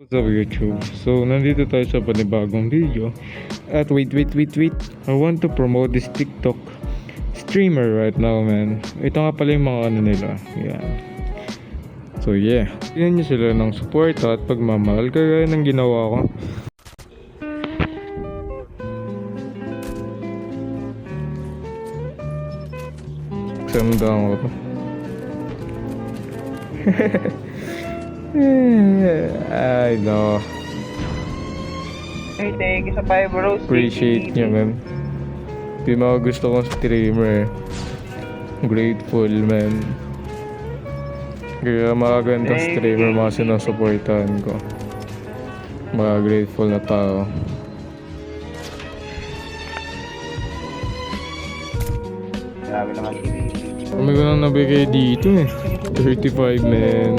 What's up YouTube? So, nandito tayo sa panibagong video. At wait. I want to promote this TikTok streamer right now, man. Ito nga pala yung mga ano nila. Yan. So, yeah. Tignan nyo sila ng support at pagmamahal kagaya ng ginawa ko. Sandaan ko to. I know. Hey, thank you sa 5 bros. Appreciate nyo, man. Yung mga gusto kong streamer. Grateful, man. Kaya mga gandang streamer mga sinusuportahan ko. Mga grateful na tao. Grabe naman. Kami ko nang nabigay dito eh. 35, man.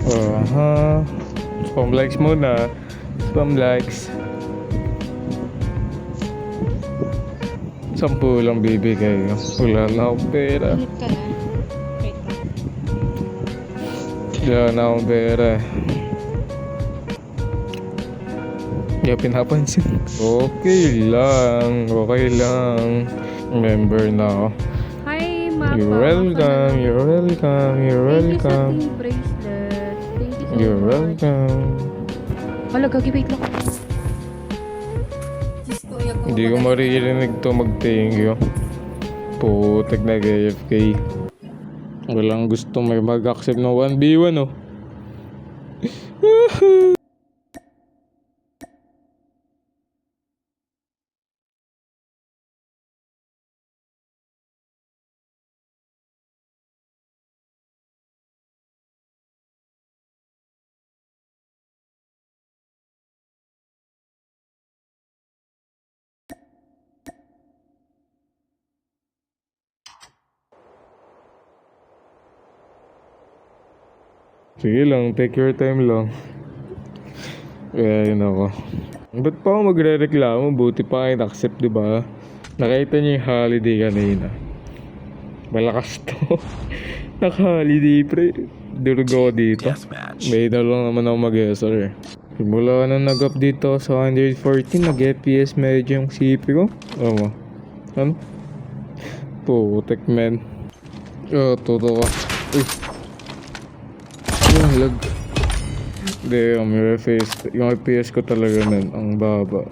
Aha. Spam likes muna. Spam likes. 10 lang bibigay. Wala na akong pera. Init ka na. Wait lang. Wala na akong pera. Kaya pinapansin. Okay lang. Member na ako. Hi, Mapa. You're welcome. Thank you sa Welcome. tea bracelet. Thank you so You're much. welcome. Wala, gagi, wait lang. Hindi ko maririnig to mag-thank you. Putek na AFK. Walang gusto may mag-accept ng 1v1 oh. Sige lang, take your time lang. Kaya yun ako. Ba't pa ako magre-reklamo? Buti pa kayo na-accept, diba? Nakita niyo yung holiday kanina. Malakas to. Naka-holiday pre. Durog ako dito. May na lang naman ako mag-ESR eh. Simula na nag-up dito sa 114, nag-FPS medyo yung CP ko. Ano? Ano? Putek man. Totoo ka. Uy. Yung lag. Damn, yung FPS ko talaga man, ang baba.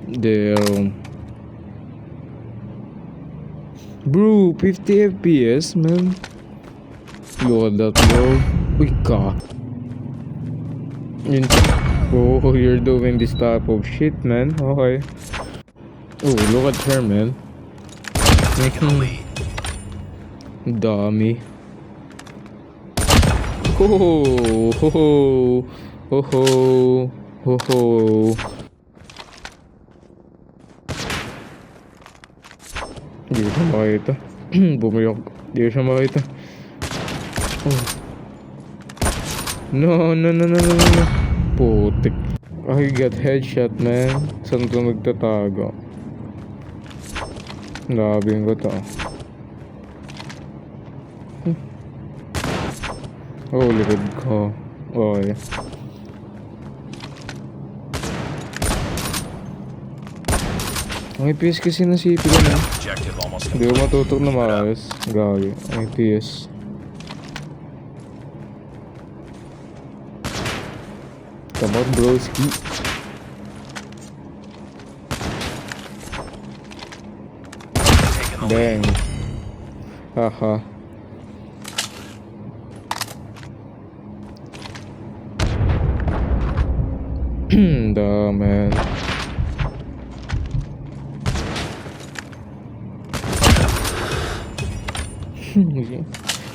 Damn. Bro, 50 FPS man. Look at that bro. Uy ka. Yun. Oh, you're doing this type of shit man. Okay. Oh, look at her man. Dami. Ho ho ho ho ho. Hindi ko siya makita. Bumiyok. Hindi ko siya makita. Oh. No. Putik. I got headshot man. Saan ito nagtatago? Labing ko to. Oh, likod ko. Okay. Ang IPS kasi na CP ko na. Hindi ko matutok na maayos. Gagi. Ang IPS. Come on, broski. Bang. Haha. Duh, man.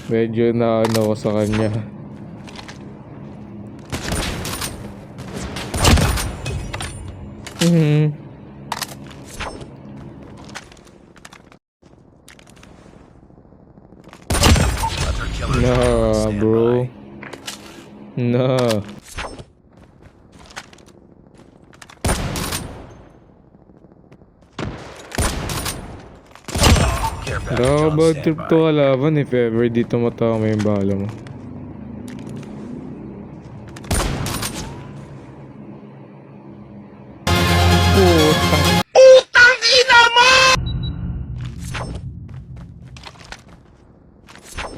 Medyo na ano ko sa kanya. Nah, bro. Nah. Nakakabad trip to kalaban if ever dito matama yung bala mo.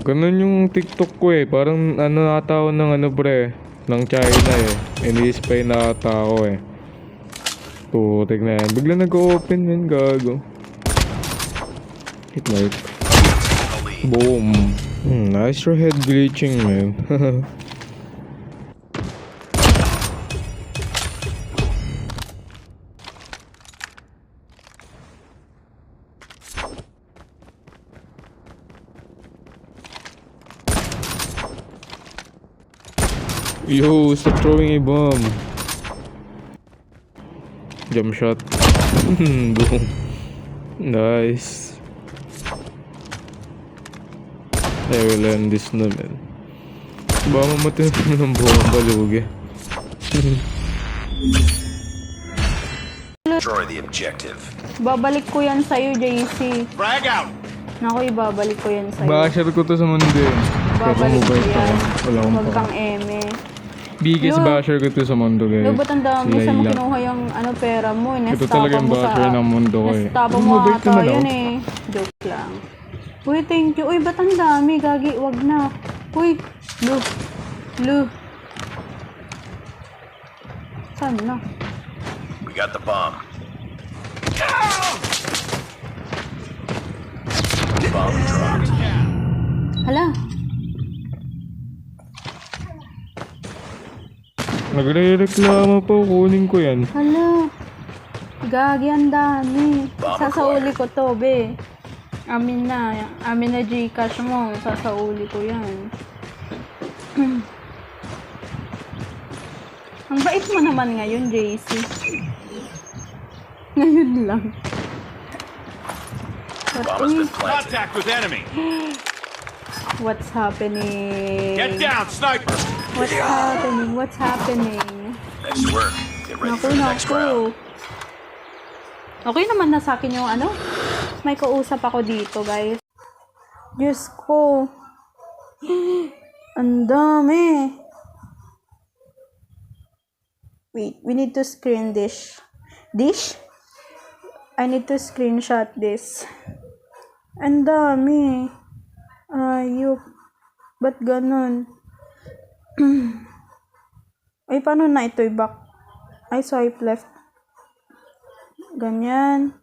Ganun yung TikTok ko eh. Parang ano ata ako ng ano pre. Ng China eh. Ini-spy na ata ako eh. Putik na yan. Bigla nag-open yun gago. Hit light. Boom. Nice your head glitching man. Yo, stop throwing a bomb. Jump shot. Boom. Nice. I will end this na man. Baka mamatay na ng bomba lugi. Destroy the objective. Babalik ko yan sa'yo, JC. Frag out! Naku, ibabalik ko yan sa'yo. Basher ko to sa mundo eh. Babalik ko yan. Wala akong Huwag pa. kang eme. Biggest Yo. basher ko to sa mundo guys. Yo, ba't ang dami Si sa mo Layla. kinuha yung ano, pera mo? Ito talaga yung basher ng mundo ko eh. Nestapa mo Mabait ata naman yun ako. eh. Joke lang. Uy, thank you. Uy, ba't ang dami? Gagi, wag na. Uy, Lu. Lu. Saan na? We got the bomb. Bomb dropped. Hala. Nagre-reklamo po, kunin ko yan. Hala. Gagi, ang dami. Bomb Sasauli ko to, be. Amin na Gcash mo. Sasauli ko yan. Ang bait mo naman ngayon, JC. Ngayon lang. Bomb has been planted. Contact with enemy. What's happening? Get down, sniper. What's happening? What's happening? Nice work. Get ready Naku, for the next round. naku. Okay naman na sa akin yung ano. May kausap ako dito, guys. Diyos ko. Ang dami. Wait, we need to screen this. Dish? I need to screenshot this. Ang dami. Ayok. Ba't ganun? Ay, paano na ito i-back? Ay, swipe left. Ganyan.